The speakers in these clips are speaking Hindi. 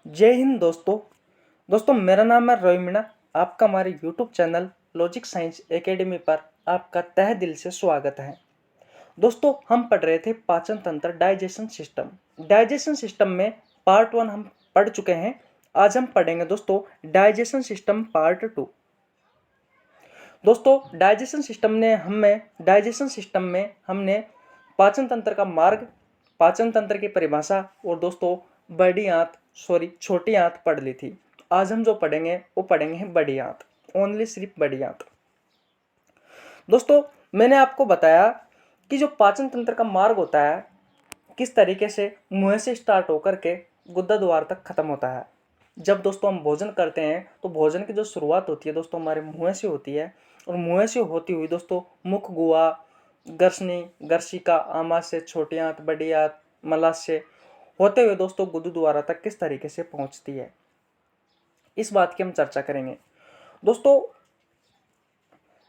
जय हिंद दोस्तों मेरा नाम है रोई मीणा। आपका हमारे YouTube channel logic science academy पर आपका तहे दिल से स्वागत है। दोस्तों हम पढ़ रहे थे पाचन तंत्र डाइजेशन सिस्टम में पार्ट 1 हम पढ़ चुके हैं। आज हम पढ़ेंगे दोस्तों डाइजेशन सिस्टम पार्ट 2। दोस्तों डाइजेशन सिस्टम में हमने पाचन तंत्र का मार्ग, पाचन तंत्र की परिभाषा और दोस्तों छोटी आंत पढ़ ली थी। आज हम जो पढ़ेंगे वो पढ़ेंगे बड़ी आंत, ओनली सिर्फ बड़ी आंत। दोस्तों मैंने आपको बताया कि जो पाचन तंत्र का मार्ग होता है किस तरीके से मुंह से स्टार्ट होकर के गुद्दा द्वार तक खत्म होता है। जब दोस्तों हम भोजन करते हैं तो भोजन की जो शुरुआत होती है दोस्तों हमारे मुंह से होती है, और मुंह से होती हुई दोस्तों मुख, गुहा, गर्सनी, गर्शिका, आमाशय, छोटी आंत, बड़ी आंत, मलाशय होते हुए दोस्तों गुद्दा द्वार तक किस तरीके से पहुंचती है, इस बात की हम चर्चा करेंगे। दोस्तों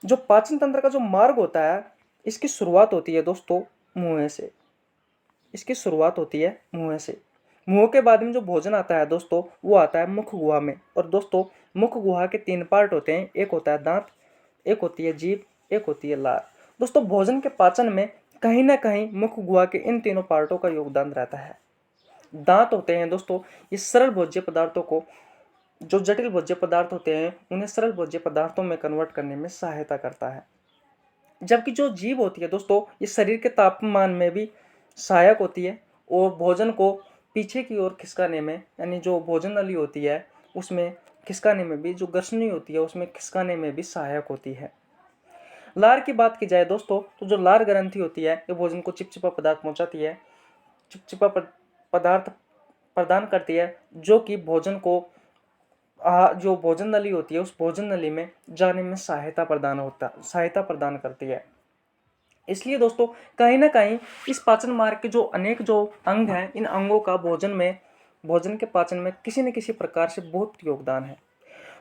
जो पाचन तंत्र का जो मार्ग होता है इसकी शुरुआत होती है दोस्तों मुंह से। इसकी शुरुआत होती है मुंह से। मुंह के बाद में जो भोजन आता है दोस्तों वो आता है मुख गुहा में। और दोस्तों मुख गुहा के 3 पार्ट होते हैं, एक होता है दांत, एक होती है जीभ, एक होती है लार। दोस्तों भोजन के पाचन में कहीं ना कहीं मुख गुहा के इन तीनों पार्टों का योगदान रहता है। दांत होते हैं दोस्तों ये सरल भोज्य पदार्थों को, जो जटिल भोज्य पदार्थ होते हैं उन्हें सरल भोज्य पदार्थों में कन्वर्ट करने में सहायता करता है। जबकि जो जीभ होती है दोस्तों ये शरीर के तापमान में भी सहायक होती है और भोजन को पीछे की ओर खिसकाने में, यानी जो भोजन नली होती है उसमें खिसकाने में भी, जो ग्रसनी होती है उसमें खिसकाने में भी सहायक होती है। लार की बात की जाए दोस्तों तो जो लार ग्रंथि होती है ये भोजन को चिपचिपा पदार्थ पहुंचाती है, चिपचिपा पदार्थ प्रदान करती है, जो कि भोजन को जो भोजन नली होती है उस भोजन नली में जाने में सहायता प्रदान करती है। इसलिए दोस्तों कहीं ना कहीं इस पाचन मार्ग के जो अनेक जो अंग हैं इन अंगों का भोजन के पाचन में किसी न किसी प्रकार से बहुत योगदान है।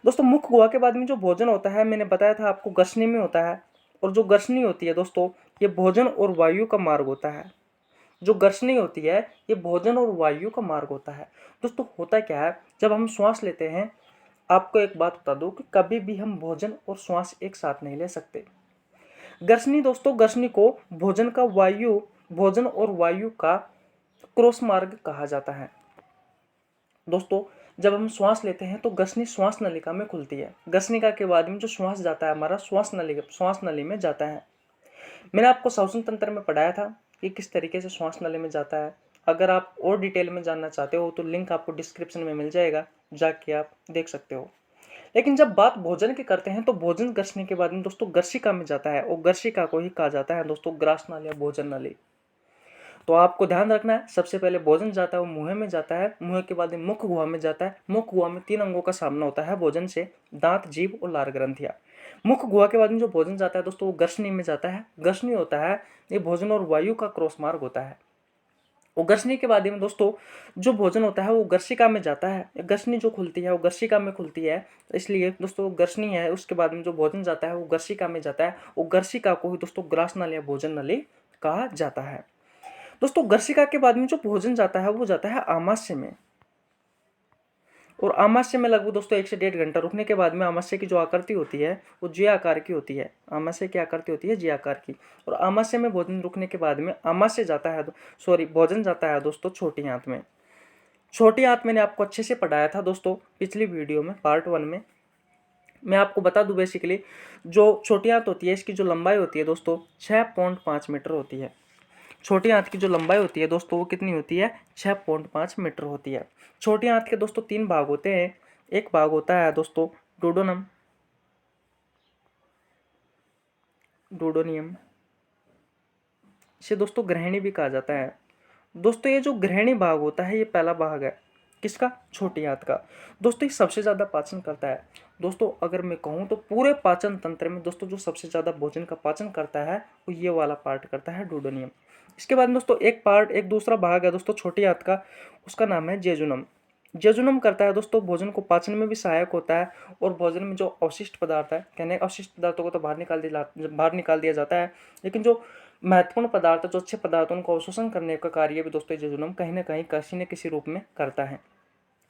दोस्तों मुख गुहा के बाद में जो भोजन होता है मैंने बताया था आपको ग्रसनी में होता है, और जो ग्रसनी होती है दोस्तों ये भोजन और वायु का मार्ग होता है। जो ग्रसनी होती है ये भोजन और वायु का मार्ग होता है। दोस्तों होता क्या है जब हम श्वास लेते हैं, आपको एक बात बता दूं कि कभी भी हम भोजन और श्वास एक साथ नहीं ले सकते। ग्रसनी को भोजन और वायु का क्रॉस मार्ग कहा जाता है। दोस्तों जब हम श्वास लेते हैं तो ग्रसनी श्वास नलिका में खुलती है। ग्रसनिका के बाद में जो श्वास जाता है हमारा श्वास नली में जाता है। मैंने आपको श्वसन तंत्र में पढ़ाया था कि किस तरीके से श्वास नली में जाता है। अगर आप और डिटेल में जानना चाहते हो तो लिंक आपको डिस्क्रिप्शन में मिल जाएगा, जाके आप देख सकते हो। लेकिन जब बात भोजन की करते हैं तो भोजन ग्रसनी के बाद में दोस्तों गर्शिका में जाता है, और गर्शिका को ही कहा जाता है दोस्तों ग्रास नाली या भोजन नली। तो आपको ध्यान रखना है सबसे पहले भोजन जाता है वो मुंह में जाता है, मुंह के बाद मुख गुहा में जाता है। मुख गुहा में 3 अंगों का सामना होता है भोजन से, दांत, जीभ और लार ग्रंथियां। मुख गुहा के बाद में जो भोजन जाता है दोस्तों वो ग्रसनी में जाता है। ग्रसनी होता है ये भोजन और वायु का क्रॉस मार्ग होता है। और गर्शनी के बाद में दोस्तों जो भोजन होता है वो गर्शिका में जाता है। गर्शनी जो खुलती है वो गर्शिका में खुलती है, इसलिए दोस्तों गर्शनी है उसके बाद में जो भोजन जाता है वो गर्शिका में जाता है। और गर्शिका को ही दोस्तों ग्रास नली या भोजन नली कहा जाता है। दोस्तों गर्शिका के बाद में जो भोजन जाता है वो जाता है आमाशय में, और आमाशय में लगभग दोस्तों 1 से 1.5 घंटा रुकने के बाद में आमाशय की जो आकृति होती है वो जे आकार की होती है। आमाशय की आकृति होती है जे आकार की, और आमाशय में भोजन रुकने के बाद में भोजन जाता है दोस्तों छोटी आंत में। छोटी आंत मैंने आपको अच्छे से पढ़ाया था दोस्तों पिछली वीडियो में, पार्ट 1 में। मैं आपको बता दूं बेसिकली जो छोटी आंत होती है इसकी जो लंबाई होती है दोस्तों 6.5 मीटर होती है। छोटी आंत की जो लंबाई होती है दोस्तों वो कितनी होती है 6.5 मीटर होती है। छोटी आंत के दोस्तों 3 भाग होते हैं। एक भाग होता है दोस्तों डोडोनियम, इसे दोस्तों ग्रहणी भी कहा जाता है। दोस्तों ये जो ग्रहणी भाग होता है ये पहला भाग है किसका, छोटी आंत का। दोस्तों ये सबसे ज़्यादा पाचन करता है। दोस्तों अगर मैं कहूँ तो पूरे पाचन तंत्र में दोस्तों जो सबसे ज़्यादा भोजन का पाचन करता है वो ये वाला पार्ट करता है, डोडोनियम। इसके बाद दोस्तों एक दूसरा भाग है दोस्तों छोटी आंत का, उसका नाम है जेजुनम। जेजुनम करता है दोस्तों भोजन को पाचन में भी सहायक होता है, और भोजन में जो अवशिष्ट पदार्थ है, कहने अवशिष्ट पदार्थों को तो बाहर निकाल दिया जाता है, लेकिन जो महत्वपूर्ण पदार्थ, जो अच्छे पदार्थ उनको अवशोषण करने का कार्य भी दोस्तों जेजुनम कहीं ना कहीं किसी न किसी रूप में करता है।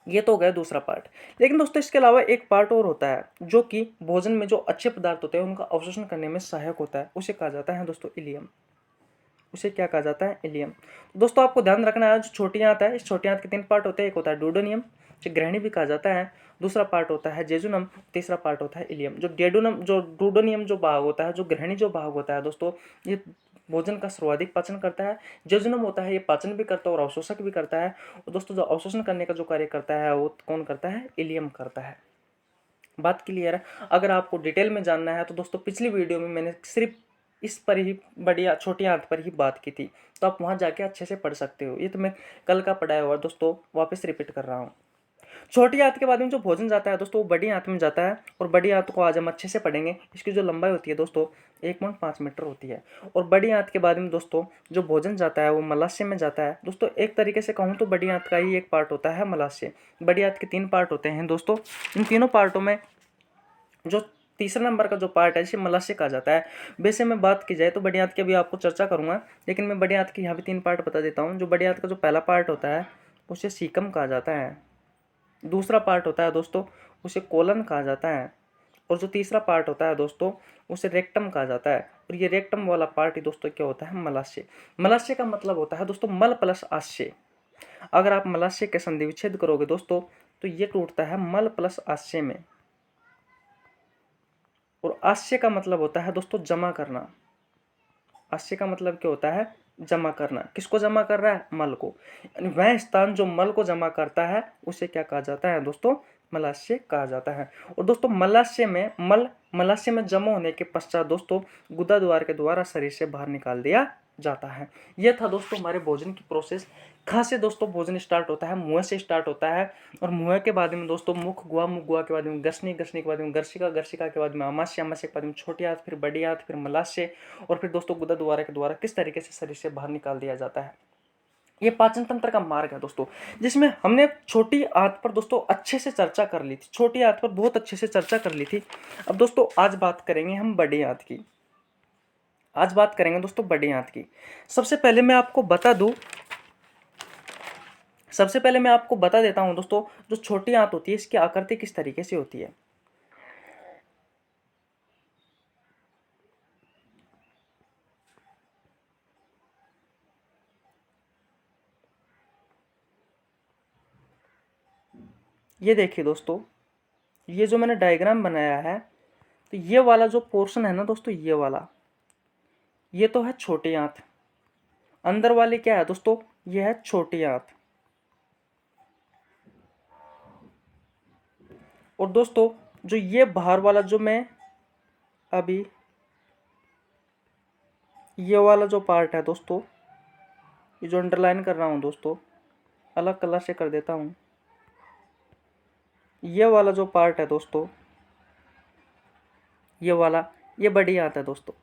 ये तो हो गया दूसरा पार्ट। लेकिन दोस्तों इसके अलावा एक पार्ट और होता है जो कि भोजन में जो अच्छे पदार्थ होते हैं उनका अवशोषण करने में सहायक होता है, उसे कहा जाता है दोस्तों इलियम। उसे क्या कहा जाता है? इलियम। तो दोस्तों आपको ध्यान रखना है, जो छोटी आंत है, इस छोटी आंत के 3 पार्ट होते हैं। एक होता है डूडेनियम, जो ग्रहणी भी कहा जाता है। दूसरा पार्ट होता है जेजुनम, तीसरा पार्ट होता है इलियम। जो डूडेनियम जो भाग होता है, जो ग्रहणी जो भाग होता है दोस्तों, ये भोजन का सर्वाधिक पाचन करता है। जेजुनम होता है, ये पाचन भी करता है और अवशोषक भी करता है। और दोस्तों जो अवशोषण करने का जो कार्य करता है वो कौन करता है? इलियम करता है। बात क्लियर है? अगर आपको डिटेल में जानना है तो दोस्तों पिछली वीडियो में मैंने सिर्फ इस पर ही बढ़िया छोटी आंत पर ही बात की थी, तो आप वहां जाके अच्छे से पढ़ सकते हो। ये तो मैं कल का पढ़ाया हुआ दोस्तों वापस रिपीट कर रहा हूँ। छोटी आंत के बाद में जो भोजन जाता है दोस्तों वो बड़ी आंत में जाता है, और बड़ी आंत को आज हम अच्छे से पढ़ेंगे। इसकी जो लंबाई होती है दोस्तों 1.5 मीटर होती है। और बड़ी आंत के बाद में दोस्तों जो भोजन जाता है वो मलाशय में जाता है। दोस्तों एक तरीके से कहूँ तो बड़ी आंत का ही एक पार्ट होता है मलाशय। बड़ी आंत के 3 पार्ट होते हैं दोस्तों। इन तीनों पार्टों में जो तीसरा नंबर का जो पार्ट है इसे मलाशय कहा जाता है। वैसे में बात की जाए तो बड़ी आंत की अभी आपको चर्चा करूंगा, लेकिन मैं बड़ी आंत के यहाँ भी 3 पार्ट बता देता हूँ। जो बड़ी आंत का जो पहला पार्ट होता है उसे सीकम कहा जाता है। दूसरा पार्ट होता है दोस्तों उसे कोलन कहा जाता है। और जो तीसरा पार्ट होता है दोस्तों उसे रेक्टम कहा जाता है। और ये रेक्टम वाला पार्ट ही दोस्तों क्या होता है? मलाशय। मलाशय का मतलब होता है दोस्तों मल प्लस आशय। अगर आप मलाशय के संधि विच्छेद करोगे दोस्तों तो ये टूटता है मल प्लस आशय में। और आशय का मतलब होता है दोस्तों जमा करना। आशय का मतलब क्या होता है? जमा करना। किसको जमा कर रहा है? मल को। यानी वह स्थान जो मल को जमा करता है उसे क्या कहा जाता है दोस्तों? मलाशय कहा जाता है। और दोस्तों मलाशय में जमा होने के पश्चात दोस्तों गुदा द्वार के द्वारा शरीर से बाहर निकाल दिया जाता है। यह था दोस्तों हमारे भोजन की प्रोसेस। कहाँ से दोस्तों भोजन स्टार्ट होता है? मुंह से स्टार्ट होता है। और मुंह के बाद में दोस्तों मुख गुआ के बाद में गसनी के बाद में गर्शिका के बाद में आमाशय के बाद में छोटी आंत, फिर बड़ी आंत, फिर मलाशय, और फिर दोस्तों गुदा द्वारा के द्वारा किस तरीके से शरीर से बाहर निकाल दिया जाता है। ये पाचन तंत्र का मार्ग है दोस्तों, जिसमें हमने छोटी आंत पर दोस्तों अच्छे से चर्चा कर ली थी। छोटी आंत पर बहुत अच्छे से चर्चा कर ली थी। अब दोस्तों आज बात करेंगे हम बड़ी आंत की। आज बात करेंगे दोस्तों बड़ी आंत की। सबसे पहले मैं आपको बता देता हूं दोस्तों, जो छोटी आंत होती है इसकी आकृति किस तरीके से होती है। ये देखिए दोस्तों, ये जो मैंने डायग्राम बनाया है, तो ये वाला जो पोर्शन है ना दोस्तों, ये वाला, ये तो है छोटी आंत। अंदर वाली क्या है दोस्तों? ये है छोटी आंत। और दोस्तों जो ये बाहर वाला जो मैं अभी ये वाला जो पार्ट है दोस्तों, ये जो अंडरलाइन कर रहा हूं दोस्तों, अलग कलर से कर देता हूं। ये वाला जो पार्ट है दोस्तों, ये वाला, ये बड़ी आंत है दोस्तों।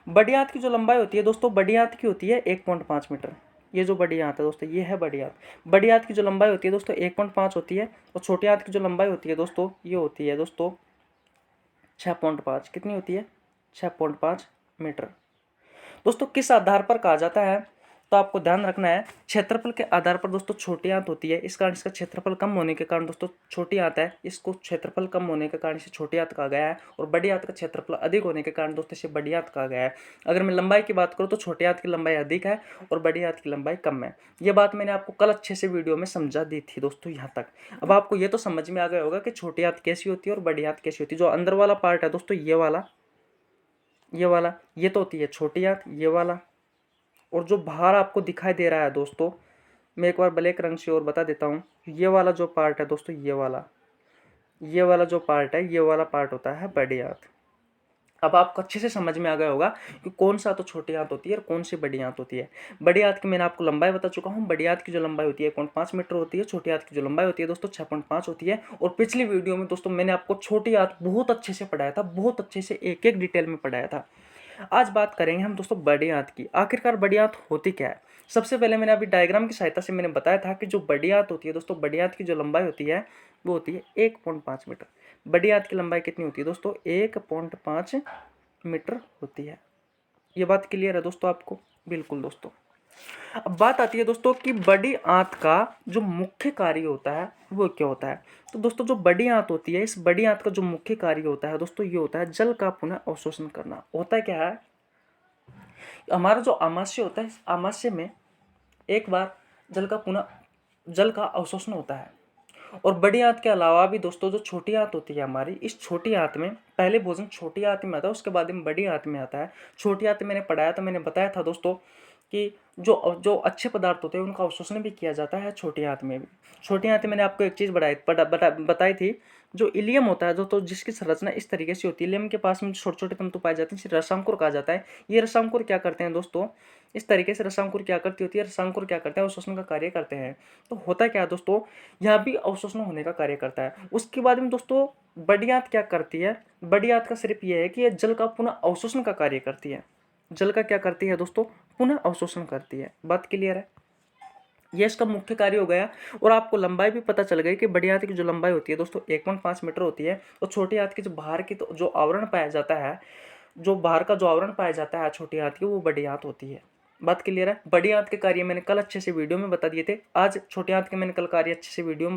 बड़ी आंत की जो लंबाई होती है दोस्तों, बड़ी आंत की होती है 1.5 मीटर। ये जो बड़ी आंत है दोस्तों, ये है बड़ी आंत। बड़ी आंत की जो लंबाई होती है दोस्तों 1.5 होती है। और छोटी आंत की जो लंबाई होती है दोस्तों, ये होती है दोस्तों 6.5। कितनी होती है? 6.5 मीटर। दोस्तों किस आधार पर कहा जाता है, तो आपको ध्यान रखना है, क्षेत्रफल के आधार पर दोस्तों छोटी आंत होती है। इस कारण इसका क्षेत्रफल कम होने के कारण दोस्तों छोटी आंत है, इसको क्षेत्रफल कम होने के कारण इसे छोटी आंत कहा गया है। और बड़ी आंत का क्षेत्रफल अधिक होने के कारण दोस्तों इसे बड़ी आंत कहा गया है। अगर मैं लंबाई की बात करूँ तो छोटी आंत की लंबाई अधिक है और बड़ी आंत की लंबाई कम है। ये बात मैंने आपको कल अच्छे से वीडियो में समझा दी थी दोस्तों। यहाँ तक अब आपको ये तो समझ में आ गया होगा कि छोटी आंत कैसी होती है और बड़ी आंत कैसी होती है। जो अंदर वाला पार्ट है दोस्तों, ये वाला, ये तो होती है छोटी आंत, ये वाला। और जो बाहर आपको दिखाई दे रहा है दोस्तों, मैं एक बार ब्लैक रंग से और बता देता हूँ, ये वाला जो पार्ट है दोस्तों, ये वाला जो पार्ट है, ये वाला पार्ट होता है बड़ी आंत। अब आपको अच्छे से समझ में आ गया होगा कि कौन सा तो छोटी आंत होती है और कौन सी बड़ी आंत होती है। बड़ी आंत की मैंने आपको लंबाई बता चुका हूँ। बड़ी आंत की जो लंबाई होती है 1.5 मीटर होती है। छोटी आंत की जो लंबाई होती है दोस्तों 6.5 होती है। और पिछली वीडियो में दोस्तों मैंने आपको छोटी आंत बहुत अच्छे से पढ़ाया था, बहुत अच्छे से एक एक डिटेल में पढ़ाया था। आज बात करेंगे हम दोस्तों बड़ी आंत की। आखिरकार बड़ी आंत होती क्या है? सबसे पहले मैंने अभी डायग्राम की सहायता से मैंने बताया था कि जो बड़ी आंत होती है दोस्तों, बड़ी आंत की जो लंबाई होती है वो होती है 1.5 मीटर। बड़ी आंत की लंबाई कितनी होती है दोस्तों? 1.5 मीटर होती है। ये बात क्लियर है दोस्तों आपको? बिल्कुल दोस्तों। अब बात आती है दोस्तों कि बड़ी आंत का जो मुख्य कार्य होता है वो क्या होता है। तो दोस्तों जो बड़ी आंत होती है, इस बड़ी आंत का जो मुख्य कार्य होता है दोस्तों ये होता है जल का पुनः अवशोषण करना। होता क्या है, हमारा जो आमाशय होता है, इस आमाशय में एक बार जल का अवशोषण होता है। और बड़ी आंत के अलावा भी दोस्तों जो छोटी आंत होती है हमारी, इस छोटी आंत में पहले भोजन छोटी आंत में आता है, उसके बाद में बड़ी आंत में आता है। छोटी आंत में मैंने पढ़ाया था, मैंने बताया था दोस्तों कि जो अच्छे पदार्थ होते हैं उनका अवशोषण भी किया जाता है छोटी आंत में भी। छोटी आंत में मैंने आपको एक चीज़ बताई थी, जो इलियम होता है दोस्तों, जिसकी संरचना इस तरीके से होती है। इलियम के पास में छोटे छोटे तंतु पाए जाते हैं, इसे रसांकुर कहा जाता है। ये रसांकुर क्या करते हैं दोस्तों, इस तरीके से रसांकुर क्या करती होती है, रसांकुर क्या करते हैं, अवशोषण का कार्य करते हैं। तो होता क्या है दोस्तों, यहाँ भी अवशोषण होने का कार्य करता है। उसके बाद में दोस्तों बड़ी आंत क्या करती है, बड़ी आंत का सिर्फ ये है कि ये जल का पुनः अवशोषण का कार्य करती है। जल का क्या करती है दोस्तों, पुनः अवशोषण करती है। बात क्लियर है, ये इसका मुख्य कार्य हो गया। और आपको लंबाई भी पता चल गई कि बड़ी आंत की जो लंबाई होती है दोस्तों 1.5 मीटर होती है। और छोटी आंत की जो बाहर की जो आवरण पाया जाता है, जो बाहर का जो आवरण पाया जाता है छोटी आंत की, वो बड़ी आंत होती है। बात क्लियर है। बड़ी आंत के कार्य मैंने कल अच्छे से वीडियो में बता दिए थे, आज छोटी आंत के मैंने कल कार्य अच्छे से वीडियो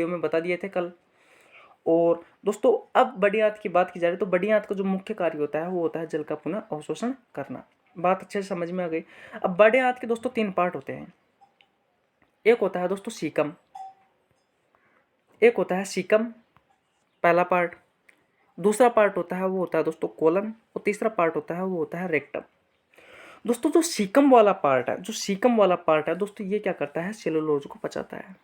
में बता दिए थे कल। और दोस्तों अब बड़ी आंत की बात की जा रही है, तो बड़ी आंत का जो मुख्य कार्य होता है वो होता है जल का पुनः अवशोषण करना। बात अच्छे से समझ में आ गई। अब बड़े आंत के दोस्तों 3 पार्ट होते हैं। एक होता है दोस्तों सीकम, पहला पार्ट। दूसरा पार्ट होता है वो होता है दोस्तों कोलन। और तीसरा पार्ट होता है वो होता है रेक्टम। दोस्तों जो सीकम वाला पार्ट है दोस्तों, ये क्या करता है, सेलुलोज को पचाता है।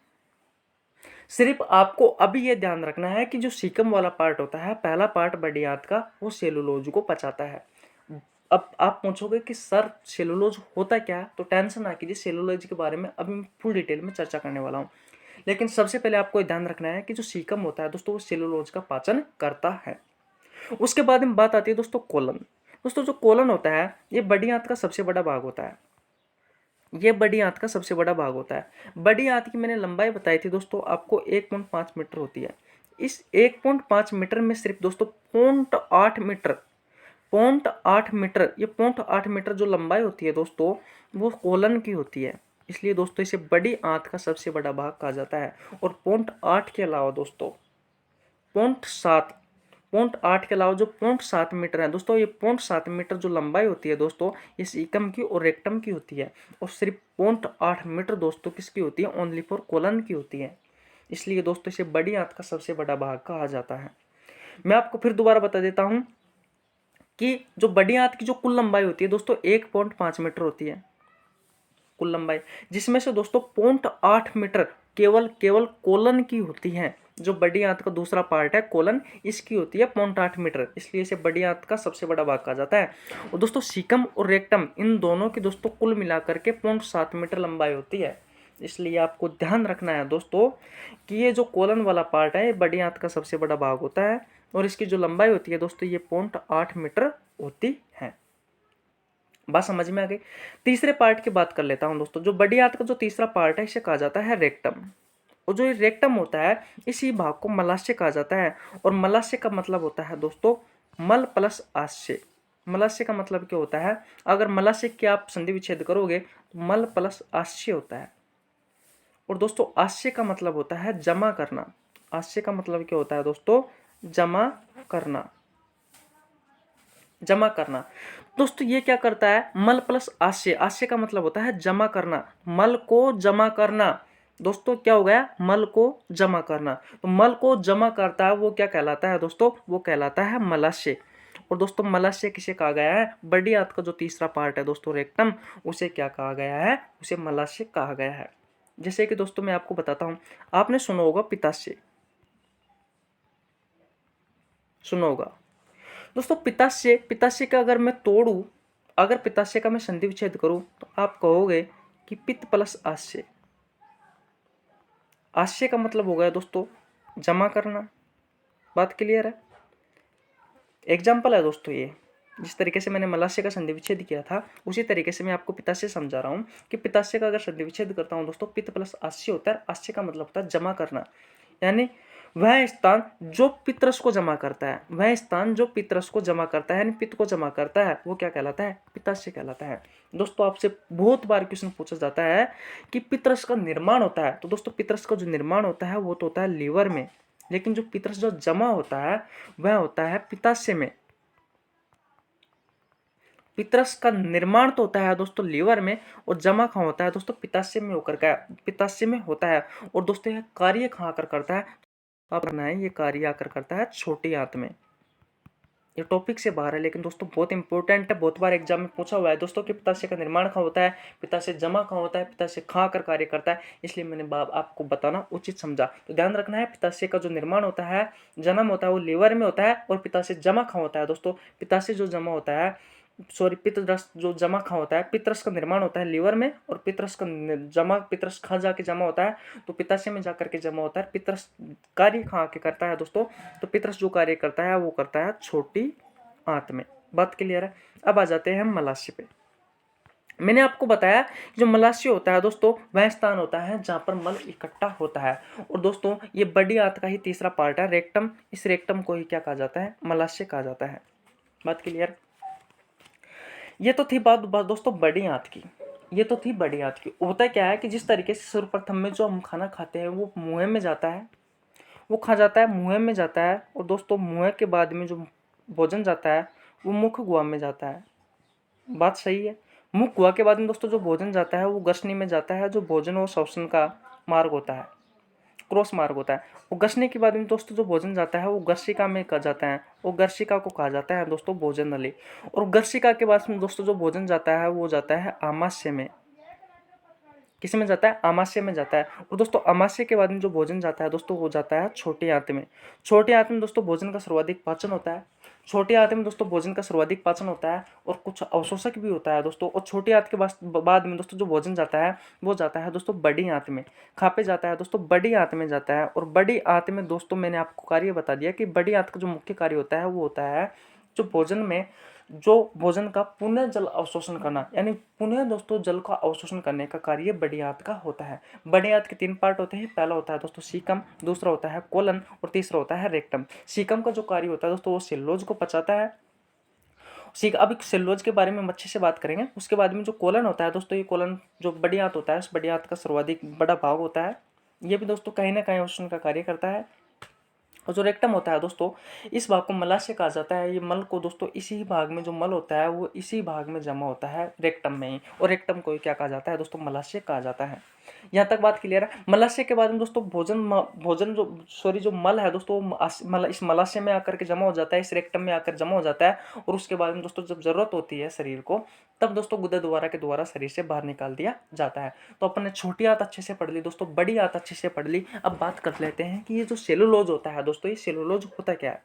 सिर्फ आपको अभी ये ध्यान रखना है कि जो सीकम वाला पार्ट होता है, पहला पार्ट बड़ी आंत का, वो सेलुलोज को पचाता है। अब आप पूछोगे कि सर सेलुलोज होता क्या है, तो टेंशन ना कीजिए, सेलुलोज के बारे में अभी मैं फुल डिटेल में चर्चा करने वाला हूँ। लेकिन सबसे पहले आपको ध्यान रखना है कि जो सीकम होता है दोस्तों, वो सेलुलोज का पाचन करता है। उसके बाद में बात आती है दोस्तों कोलन। दोस्तों जो कोलन होता है, ये बड़ी आंत का सबसे बड़ा भाग होता है। बड़ी आंत की मैंने लंबाई बताई थी दोस्तों आपको 1.5 मीटर होती है। इस 1.5 मीटर में सिर्फ दोस्तों 0.8 मीटर, ये 0.8 मीटर जो लंबाई होती है दोस्तों, वो कोलन की होती है। इसलिए दोस्तों इसे बड़ी आंत का सबसे बड़ा भाग कहा जाता है। और 0.8 के अलावा दोस्तों 0.8 के अलावा जो 0.7 मीटर है दोस्तों, ये 0.7 मीटर जो लंबाई होती है दोस्तों, ये सीकम की और रेक्टम की होती है। और सिर्फ 0.8 मीटर दोस्तों किसकी होती है, ओनली फॉर कोलन की होती है। इसलिए दोस्तों इसे बड़ी आंत का सबसे बड़ा भाग कहा जाता है। मैं आपको फिर दोबारा बता देता हूं कि जो बड़ी आंत की जो कुल लंबाई होती है दोस्तों 1.5 मीटर होती है कुल लंबाई, जिसमें से दोस्तों 0.8 मीटर केवल कोलन की होती है। जो बड़ी आंत का दूसरा पार्ट है कोलन, इसकी होती है 0.8 मीटर, इसलिए इसे बड़ी आंत का सबसे बड़ा भाग कहा जाता है। और दोस्तों सीकम और रेक्टम, इन दोनों की दोस्तों कुल मिलाकर के 0.7 मीटर लंबाई होती है। इसलिए आपको ध्यान रखना है दोस्तों कि ये जो कोलन वाला पार्ट है, ये बड़ी आंत का सबसे बड़ा भाग होता है। और इसकी जो लंबाई होती है दोस्तों, ये 0.8 मीटर होती है। बात समझ में आ गई। तीसरे पार्ट की बात कर लेता हूं दोस्तों। जो बड़ी आंत का जो तीसरा पार्ट है, इसे कहा जाता है रेक्टम। और जो ये रेक्टम होता है, इसी भाग को मलाशय कहा जाता है। और मलाशय का मतलब होता है दोस्तों मल प्लस आशय। मलाशय का मतलब क्या होता है, अगर मलाशय की आप संधि विच्छेद करोगे तो मल प्लस आशय होता है। और दोस्तों आशय का मतलब होता है जमा करना। आशय का मतलब क्या होता है दोस्तों, जमा करना। दोस्तों ये क्या करता है, मल प्लस आशय। आशय का मतलब होता है जमा करना, मल को जमा करना। दोस्तों क्या हो गया, मल को जमा करना। तो मल को जमा करता है वो क्या कहलाता है दोस्तों, वो कहलाता है मलाशय। और दोस्तों मलाशय किसे कहा गया है, बड़ी आंत का जो तीसरा पार्ट है दोस्तों रेक्टम, उसे क्या कहा गया है, उसे मलाशय कहा गया है। जैसे कि दोस्तों मैं आपको बताता हूं, आपने सुना होगा पित्ताशय, सुना होगा दोस्तों। पित्ताशय का अगर मैं तोड़ू, अगर पित्ताशय का मैं संधि विच्छेद करूं, तो आप कहोगे कि पित्त प्लस आशय। आशय का मतलब हो गया दोस्तों जमा करना। बात क्लियर है। एग्जाम्पल है दोस्तों ये, जिस तरीके से मैंने मलाशय का संधि विच्छेद किया था, उसी तरीके से मैं आपको पित्ताशय समझा रहा हूँ कि पित्ताशय का अगर संधि विच्छेद करता हूँ दोस्तों, पित्त प्लस आशय होता है। आशय का मतलब होता है जमा करना, यानी वह स्थान जो पितरस को जमा करता है, वह स्थान जो पितरस को जमा करता है यानी पित्त को जमा करता है, वो क्या कहलाता है? पित्ताशय कहलाता है। दोस्तों आपसे बहुत बार क्वेश्चन पूछा जाता है कि पितरस का निर्माण होता है, तो दोस्तों पितरस का जो निर्माण होता है वो तो होता है लीवर में, लेकिन जो पितरस जो जमा होता है वह होता है पित्ताशय में। पितरस का निर्माण तो होता है दोस्तों लीवर में, और जमा कहाँ होता है दोस्तों? पित्ताशय में होकर का, पित्ताशय में होता है। और दोस्तों यह कार्य कहाँ आकर करता है? आप करना है, ये कार्य आकर करता है छोटी आंत में। ये टॉपिक से बाहर है, लेकिन दोस्तों बहुत इंपॉर्टेंट है, बहुत बार एग्जाम में पूछा हुआ है दोस्तों कि पित्ताशय का निर्माण कहाँ होता है, पित्ताशय जमा कहाँ होता है, पित्ताशय कहाँ आकर कार्य करता है, इसलिए मैंने आपको बताना उचित समझा। तो ध्यान रखना है, पित्ताशय का जो निर्माण होता है, जन्म होता है, वो लीवर में होता है। और पित्ताशय जमा कहाँ होता है दोस्तों? पित्ताशय जो जमा होता है, सॉरी, पितरस जो जमा कहाँ होता है, पितरस का निर्माण होता है लीवर में, और पितरस का जमा, पितरस कहाँ जाके जमा होता है? तो पित्ताशय में जाकर के जमा होता है। पितरस कार्य कहाँ के करता है दोस्तों? तो पितरस जो कार्य करता है वो करता है छोटी आंत में। बात क्लियर है? अब आ जाते हैं हम मलाशय पे। मैंने आपको बताया कि जो मलाशय होता है दोस्तों, वह स्थान होता है जहां पर मल इकट्ठा होता है। और दोस्तों ये बड़ी आंत का ही तीसरा पार्ट है, रेक्टम। इस रेक्टम को ही क्या कहा जाता है? मलाशय कहा जाता है। बात क्लियर? ये तो थी बात दोस्तों बड़ी आंत की, ये तो थी बड़ी आंत की। होता क्या है कि जिस तरीके से सर्वप्रथम में जो हम खाना खाते हैं वो मुंह में जाता है, वो खा जाता है, मुंह में जाता है। और दोस्तों मुंह के बाद में जो भोजन जाता है वो मुख गुहा में जाता है। बात सही है? मुख गुहा के बाद में दोस्तों जो भोजन जाता है वो ग्रसनी में जाता है, जो भोजन और श्वसन का मार्ग होता है, क्रॉस मार्ग होता है। वो ग्रसने के बाद में दोस्तों जो भोजन जाता है वो गर्शिका में कहा जाता है, वो गर्शिका को कहा जाता है दोस्तों भोजन नली। और गर्शिका के बाद में दोस्तों जो भोजन जाता है वो जाता है आमाशय में। किस में जाता है? आमाशय में जाता है। और दोस्तों आमाशय के बाद में जो भोजन जाता है दोस्तों वो जाता है छोटी आंत में। छोटी आंत में दोस्तों भोजन का सर्वाधिक पाचन होता है। छोटी आंत में दोस्तों भोजन का सर्वाधिक पाचन होता है और कुछ अवशोषक भी होता है दोस्तों। और छोटी आंत के बाद में दोस्तों जो भोजन जाता है वो जाता है दोस्तों बड़ी आंत में। कहाँ पे जाता है दोस्तों? बड़ी आंत में जाता है। और बड़ी आंत में दोस्तों मैंने आपको कार्य बता दिया कि बड़ी आंत का जो मुख्य कार्य होता है वो होता है जो भोजन में, जो भोजन का पुनः जल अवशोषण करना, यानी पुनः दोस्तों जल का अवशोषण करने का कार्य बड़ी आंत का होता है। बड़ी आंत के 3 पार्ट होते हैं। पहला होता है दोस्तों सीकम, दूसरा होता है कोलन, और तीसरा होता है रेक्टम। सीकम का जो कार्य होता है दोस्तों वो सेलुलोज को पचाता है। अब सेलुलोज के बारे में हम अच्छे से बात करेंगे। उसके बाद में जो कोलन होता है दोस्तों, ये कोलन जो बड़ी आंत होता है, उस बड़ी आंत का सर्वाधिक बड़ा भाग होता है। ये भी दोस्तों कहीं ना कहीं अवशोषण का कार्य करता है। और जो रेक्टम होता है दोस्तों, इस भाग को मलाशय कहा जाता है। ये मल को दोस्तों इसी भाग में जो मल होता है वो इसी भाग में जमा होता है रेक्टम में ही। और रेक्टम को क्या कहा जाता है दोस्तों? मलाशय कहा जाता है। यहाँ तक बात क्लियर है? मलाशय के बाद में दोस्तों भोजन जो मल है दोस्तों, इस मलाशय में आकर के जमा हो जाता है, इस रेक्टम में आकर जमा हो जाता है। और उसके बाद में दोस्तों जब जरूरत होती है शरीर को, तब दोस्तों गुदा के द्वारा शरीर से बाहर निकाल दिया जाता है। तो अपन ने छोटी आंत अच्छे से पढ़ ली दोस्तों, बड़ी आंत अच्छे से पढ़ ली। अब बात कर लेते हैं कि ये जो सेलुलोज होता है दोस्तों, ये सेलुलोज होता क्या है।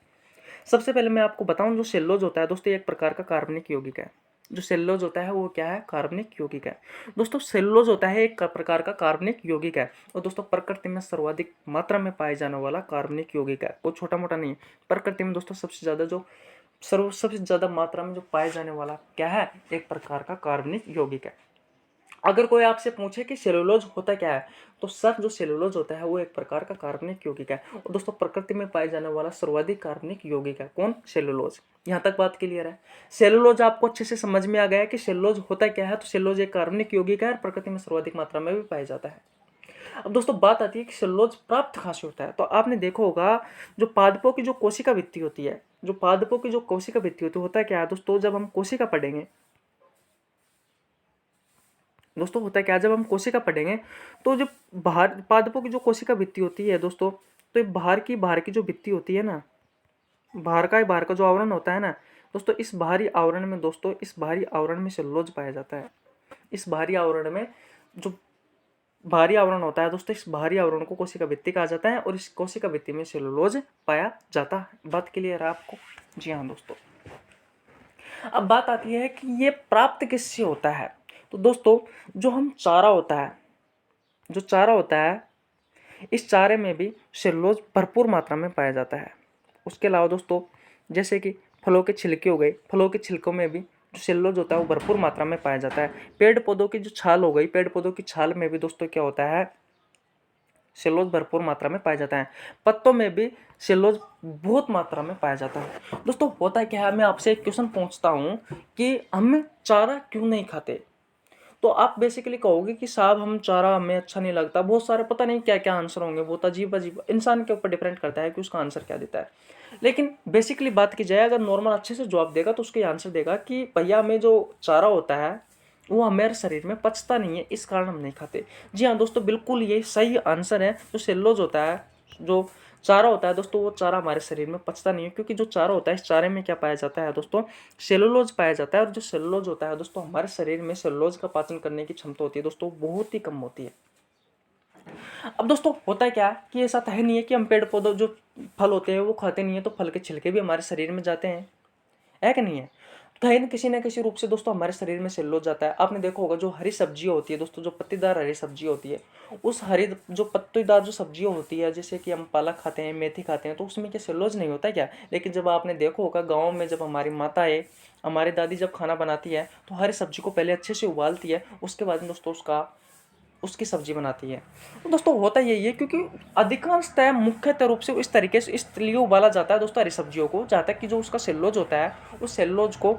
सबसे पहले मैं आपको बताऊं, जो सेलुलोज होता है दोस्तों, ये एक प्रकार का कार्बनिक यौगिक है। जो सेलुलोज होता है वो क्या है? कार्बनिक यौगिक है दोस्तों। सेलुलोज होता है एक प्रकार का कार्बनिक यौगिक है। और दोस्तों प्रकृति में सर्वाधिक मात्रा में पाए जाने वाला कार्बनिक यौगिक है, वो छोटा मोटा नहीं है। प्रकृति में दोस्तों सबसे ज्यादा मात्रा में जो पाए जाने वाला क्या है? एक प्रकार का कार्बनिक यौगिक है। अगर कोई आपसे पूछे कि सेलुलोज होता क्या है, तो सर जो सेलुलोज होता है वो एक प्रकार का कार्बनिक यौगिक है। और दोस्तों प्रकृति में पाए जाने वाला सर्वाधिक कार्बनिक यौगिक है। कौन? सेलुलोज। यहाँ तक बात क्लियर है? सेलुलोज आपको अच्छे से समझ में आ गया है कि सेलुलोज होता क्या है। तो सेलुलोज एक कार्बनिक यौगिक है और प्रकृति में सर्वाधिक मात्रा में भी पाया जाता है। अब दोस्तों बात आती है कि सेलुलोज प्राप्त कहाँ से होता है। तो आपने देखा होगा जो पादपों की जो कोशिका भित्ति होती है, जो पादपों की जो कोशिका भित्ति होती है, होता क्या है दोस्तों? जब हम कोशिका पढ़ेंगे दोस्तों, होता है क्या, जब हम कोशिका पढ़ेंगे तो जो बाहर पादपों की जो कोशिका भित्ति होती है दोस्तों, तो ये बाहर की जो भित्ति होती है ना, बाहर का जो आवरण होता है ना दोस्तों, इस बाहरी आवरण में दोस्तों, इस बाहरी आवरण में सेलुलोज पाया जाता है। इस बाहरी आवरण में जो बाहरी आवरण होता है दोस्तों, इस बाहरी आवरण को कोशिका भित्ति कहा जाता है। और इस कोशिका भित्ति में सेलुलोज पाया जाता है। बात क्लियर है आपको? जी हाँ दोस्तों। अब बात आती है कि ये प्राप्त किससे होता है। तो दोस्तों जो हम चारा होता है, जो चारा होता है, इस चारे में भी सेलुलोज भरपूर मात्रा में पाया जाता है। उसके अलावा दोस्तों जैसे कि फलों के छिलके हो गए, फलों के छिलकों में भी जो सेलुलोज होता है वो भरपूर मात्रा में पाया जाता है। पेड़ पौधों की जो छाल हो गई, पेड़ पौधों की छाल में भी दोस्तों क्या होता है? सेलुलोज भरपूर मात्रा में पाया जाता है। पत्तों में भी सेलुलोज बहुत मात्रा में पाया जाता है। दोस्तों होता क्या है, मैं आपसे एक क्वेश्चन पूछता हूँ कि हम चारा क्यों नहीं खाते, तो आप बेसिकली कहोगे कि साहब हम चारा हमें अच्छा नहीं लगता, बहुत सारे पता नहीं क्या क्या आंसर होंगे, बहुत अजीब अजीब, इंसान के ऊपर डिपेंड करता है कि उसका आंसर क्या देता है। लेकिन बेसिकली बात की जाए, अगर नॉर्मल अच्छे से जवाब देगा तो उसके आंसर देगा कि भैया हमें जो चारा होता है वो हमारे शरीर में पचता नहीं है, इस कारण हम नहीं खाते। जी हाँ दोस्तों, बिल्कुल ये सही आंसर है। जो सेलुलोज होता है, जो चारा होता है दोस्तों, वो चारा हमारे शरीर में पचता नहीं है, क्योंकि जो चारा होता है इस चारे में क्या पाया जाता है दोस्तों, सेलुलोज पाया जाता है। और जो सेलुलोज होता है दोस्तों, हमारे शरीर में सेलुलोज का पाचन करने की क्षमता होती है दोस्तों बहुत ही कम होती है। अब दोस्तों होता है क्या कि ऐसा तो है नहीं है कि हम पेड़ पौधों जो फल होते हैं वो खाते नहीं है, तो फल के छिलके भी हमारे शरीर में जाते हैं, है कि नहीं है। तो है किसी न किसी रूप से दोस्तों हमारे शरीर में सेलुलोज जाता है। आपने देखा होगा जो हरी सब्जी होती है दोस्तों, जो पत्तीदार हरी सब्जी होती है, उस हरी जो पत्तीदार जो सब्जी होती है, जैसे कि हम पालक खाते हैं, मेथी खाते हैं, तो उसमें क्या सेलुलोज नहीं होता क्या। लेकिन जब आपने देखा होगा गाँव में, जब हमारी माताएं, हमारी दादी जब खाना बनाती है तो हरी सब्जी को पहले अच्छे से उबालती है, उसके बाद में दोस्तों उसकी सब्जी बनाती है। तो दोस्तों होता यही है, क्योंकि अधिकांशतः मुख्यतः रूप से इस तरीके से इसलिए उबाला जाता है दोस्तों हरी सब्जियों को, जहाँ तक कि जो उसका सेलुलोज होता है उस सेलुलोज को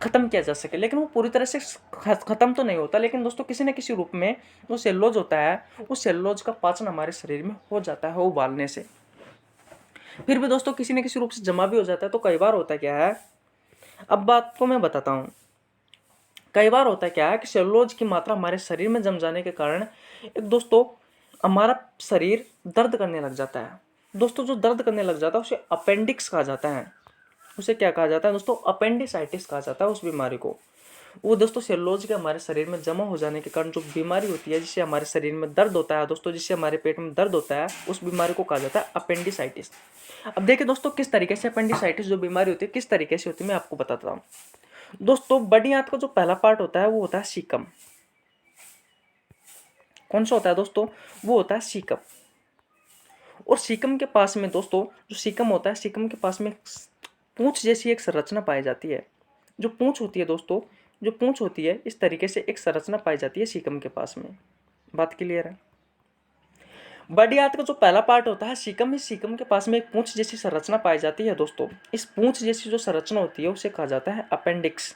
खत्म किया जा सके। लेकिन वो पूरी तरह से खत्म तो नहीं होता, लेकिन दोस्तों किसी न किसी रूप में जो सेलुलोज होता है उस सेलुलोज का पाचन हमारे शरीर में हो जाता है उबालने से। फिर भी दोस्तों किसी न किसी रूप से जमा भी हो जाता है। तो कई बार होता क्या है, अब बात को मैं बताता हूँ। कई बार होता है क्या है कि सेलुलोज की मात्रा हमारे शरीर में जम जाने के कारण एक दोस्तों हमारा शरीर दर्द करने लग जाता है। दोस्तों जो दर्द करने लग जाता है उसे अपेंडिक्स कहा जाता है। उसे क्या कहा जाता है दोस्तों, अपेंडिसाइटिस कहा जाता है उस बीमारी को। वो दोस्तों सेलुलोज के हमारे शरीर में जमा हो जाने के कारण जो बीमारी होती है, जिससे हमारे शरीर में दर्द होता है दोस्तों, जिससे हमारे पेट में दर्द होता है, उस बीमारी को कहा जाता है अपेंडिसाइटिस। अब देखिए दोस्तों किस तरीके से अपेंडिसाइटिस जो बीमारी होती है किस तरीके से होती है, मैं आपको बताता हूँ। दोस्तों बड़ी आंत का जो पहला पार्ट होता है वो होता है सीकम। कौन सा होता है दोस्तों, वो होता है सीकम। और सीकम के पास में दोस्तों जो सीकम होता है, सीकम के पास में पूंछ जैसी एक संरचना पाई जाती है। जो पूंछ होती है दोस्तों, जो पूंछ होती है इस तरीके से एक संरचना पाई जाती है सीकम के पास में। बात क्लियर है। बड़ी आंत का जो पहला पार्ट होता है सीकम, इस सीकम के पास में एक पूंछ जैसी संरचना पाई जाती है दोस्तों। इस पूंछ जैसी जो संरचना होती है उसे कहा जाता है अपेंडिक्स।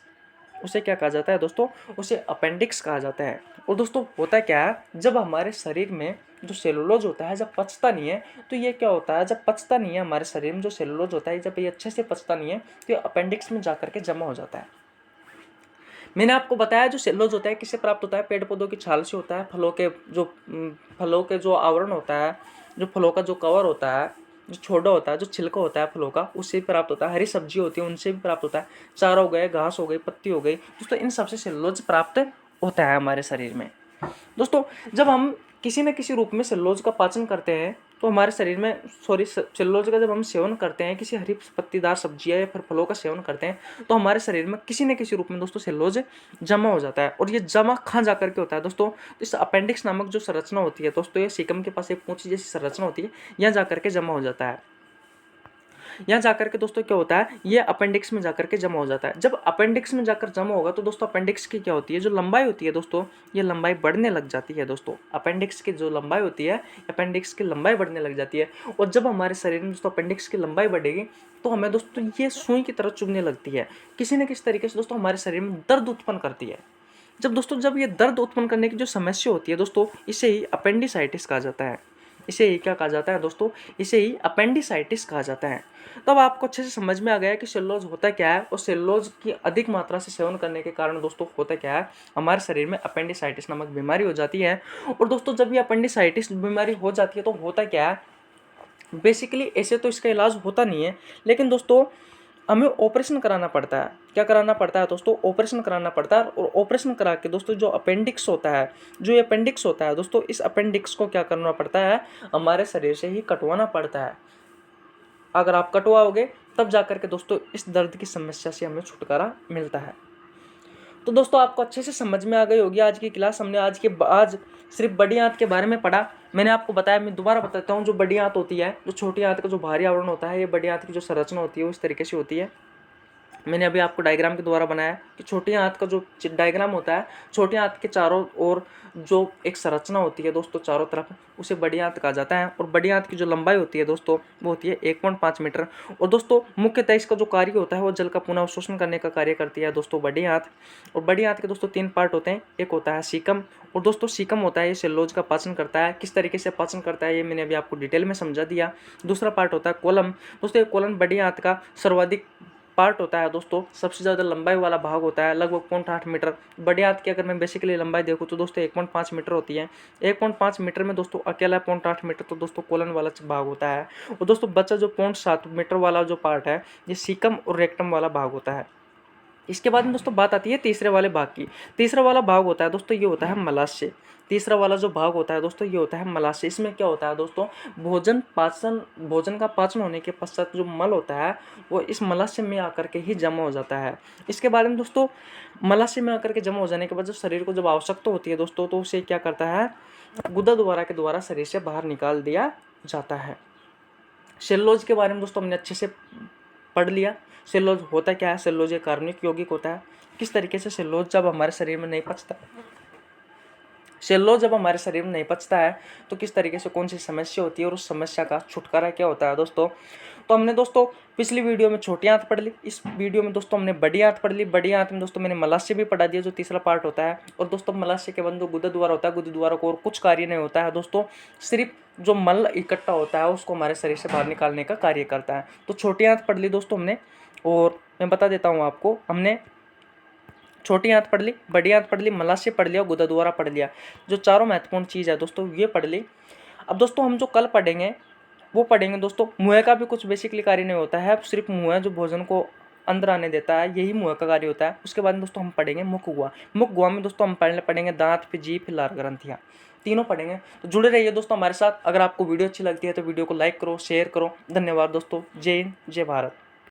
उसे क्या कहा जाता है दोस्तों, उसे अपेंडिक्स कहा जाता है। और दोस्तों होता क्या है, जब हमारे शरीर में जो सेलुलोज होता है जब पचता नहीं है, तो ये क्या होता है, जब पचता नहीं है हमारे शरीर में जो सेलुलोज होता है, जब ये अच्छे से पचता नहीं है तो ये अपेंडिक्स में जाकर के जमा हो जाता है। मैंने आपको बताया जो सेलुलोज होता है किससे प्राप्त होता है, पेड़ पौधों की छाल से होता है। फलों के जो आवरण होता है, जो फलों का जो कवर होता है, जो छोटा होता है, जो छिलका होता है फलों का, उससे भी प्राप्त होता है। हरी सब्जी होती है उनसे भी प्राप्त होता है। चारा हो गए, घास हो गई, पत्ती हो गई दोस्तों, इन सबसे सेलुलोज प्राप्त होता है हमारे शरीर में। दोस्तों जब हम किसी न किसी रूप में सेलुलोज का पाचन करते हैं तो हमारे शरीर में सेलुलोज का जब हम सेवन करते हैं, किसी हरी पत्तीदार सब्जियां या फिर फलों का सेवन करते हैं, तो हमारे शरीर में किसी न किसी रूप में दोस्तों सेलुलोज जमा हो जाता है। और ये जमा कहाँ जा करके होता है दोस्तों, तो इस अपेंडिक्स नामक जो संरचना होती है दोस्तों, ये सीकम के पास एक पूंछ जैसी संरचना होती है, यहाँ जा करके जमा हो जाता है। यहाँ जाकर के दोस्तों क्या होता है, ये अपेंडिक्स में जाकर के जमा हो जाता है। जब अपेंडिक्स में जाकर जमा होगा तो दोस्तों अपेंडिक्स की क्या होती है, जो लंबाई होती है दोस्तों, ये लंबाई बढ़ने लग जाती है दोस्तों। अपेंडिक्स की जो लंबाई होती है, अपेंडिक्स की लंबाई बढ़ने लग जाती है। और जब हमारे शरीर में दोस्तों अपेंडिक्स की लंबाई बढ़ेगी तो हमें दोस्तों ये सुई की तरह चुभने लगती है, किसी न किसी तरीके से दोस्तों हमारे शरीर में दर्द उत्पन्न करती है। जब ये दर्द उत्पन्न करने की जो समस्या होती है दोस्तों, इसे ही अपेंडिसाइटिस कहा जाता है। इसे ही क्या कहा जाता है दोस्तों, इसे ही अपेंडिसाइटिस कहा जाता है। तब आपको अच्छे से समझ में आ गया कि सेलुलोज होता क्या है, और सेलुलोज की अधिक मात्रा से सेवन करने के कारण दोस्तों होता क्या है, हमारे शरीर में अपेंडिसाइटिस नामक बीमारी हो जाती है। और दोस्तों जब ये अपेंडिसाइटिस बीमारी हो जाती है तो होता क्या है, बेसिकली ऐसे तो इसका इलाज होता नहीं है, लेकिन दोस्तों हमें ऑपरेशन कराना पड़ता है। क्या कराना पड़ता है दोस्तों, ऑपरेशन कराना पड़ता है। और ऑपरेशन करा के दोस्तों जो अपेंडिक्स होता है, जो ये अपेंडिक्स होता है दोस्तों, इस अपेंडिक्स को क्या करना पड़ता है, हमारे शरीर से ही कटवाना पड़ता है। अगर आप कटवाओगे तब जाकर के दोस्तों इस दर्द की समस्या से हमें छुटकारा मिलता है। तो दोस्तों आपको अच्छे से समझ में आ गई होगी आज की क्लास। हमने आज सिर्फ बड़ी आंत के बारे में पढ़ा। मैंने आपको बताया, मैं दोबारा बताता हूँ, जो बड़ी आंत होती है, जो छोटी आंत का जो भारी आवरण होता है, ये बड़ी आंत की जो संरचना होती है वो इस तरीके से होती है। मैंने अभी आपको डायग्राम के द्वारा बनाया कि छोटी आंत का जो डायग्राम होता है, छोटी आंत के चारों ओर जो एक संरचना होती है दोस्तों चारों तरफ, उसे बड़ी आंत कहा जाता है। और बड़ी आंत की जो लंबाई होती है दोस्तों वो होती है 1.5 मीटर। और दोस्तों मुख्यतः इसका जो कार्य होता है वो जल का पुनः अवशोषण करने का कार्य करती है दोस्तों बड़ी आंत। और बड़ी आंत के दोस्तों 3 पार्ट होते हैं, एक होता है सीकम, और दोस्तों सीकम होता है ये सेलुलोज का पाचन करता है। किस तरीके से पाचन करता है ये मैंने अभी आपको डिटेल में समझा दिया। दूसरा पार्ट होता है कोलम। दोस्तों ये कोलन बड़ी आंत का सर्वाधिक पार्ट होता है दोस्तों, सबसे ज़्यादा लंबाई वाला भाग होता है, लगभग 0.8 मीटर। बड़ी आंत की अगर मैं बेसिकली लंबाई देखूँ तो दोस्तों 1.5 मीटर होती है। 1.5 मीटर में दोस्तों अकेला 0.8 मीटर तो दोस्तों कोलन वाला भाग होता है। और दोस्तों बचा जो 0.7 मीटर वाला जो पार्ट है ये सीकम और रेक्टम वाला भाग होता है। इसके बाद में दोस्तों बात आती है तीसरे वाले भाग की। तीसरा वाला भाग होता है दोस्तों ये होता है मलाशय। तीसरा वाला जो भाग होता है दोस्तों ये होता है मलाशय। इसमें क्या होता है दोस्तों, भोजन का पाचन होने के पश्चात जो मल होता है वो इस मलाशय में आकर के ही जमा हो जाता है। इसके बारे में दोस्तों मलाशय में आकर के जमा हो जाने के बाद जो शरीर को जब आवश्यकता होती है दोस्तों तो उसे क्या करता है, गुदा द्वारा शरीर से बाहर निकाल दिया जाता है। सेलुलोज के बारे में दोस्तों हमने अच्छे से पढ़ लिया। सेलुलोज होता क्या है, सेलुलोज एक कार्बनिक यौगिक होता है। किस तरीके से सेलुलोज जब हमारे शरीर में नहीं पचता, सेलुलोज जब हमारे शरीर में नहीं पचता है तो किस तरीके से कौन सी समस्या होती है और उस समस्या का छुटकारा क्या होता है दोस्तों। तो हमने दोस्तों पिछली वीडियो में छोटी आंत पढ़ ली, इस वीडियो में दोस्तों हमने बड़ी आंत पढ़ ली। बड़ी आंत में दोस्तों मैंने मलाशय भी पढ़ा दिया जो तीसरा पार्ट होता है। और दोस्तों मलाशय के बाद जो गुदा द्वार होता है, गुदा द्वार को और कुछ कार्य नहीं होता है दोस्तों, सिर्फ जो मल इकट्ठा होता है उसको हमारे शरीर से बाहर निकालने का कार्य करता है। तो छोटी आंत पढ़ ली दोस्तों हमने, और मैं बता देता हूँ आपको, हमने छोटी आंत पढ़ ली, बड़ी आंत पढ़ ली, मलाशय पढ़ लिया, गुदा द्वारा पढ़ लिया। जो चारों महत्वपूर्ण चीज़ है दोस्तों ये पढ़ ली। अब दोस्तों हम जो कल पढ़ेंगे वो पढ़ेंगे दोस्तों मुंह का भी कुछ बेसिकली कार्य नहीं होता है, सिर्फ मुंह जो भोजन को अंदर आने देता है यही मुंह का कार्य होता है। उसके बाद में दोस्तों हम पढ़ेंगे मुख गुहा। मुख गुहा में दोस्तों हम पढ़ेंगे दांत, फिर जीभ, फिर लार ग्रंथियाँ, तीनों पढ़ेंगे। तो जुड़े रहिए दोस्तों हमारे साथ। अगर आपको वीडियो अच्छी लगती है तो वीडियो को लाइक करो, शेयर करो। धन्यवाद दोस्तों। जय हिंद, जय भारत।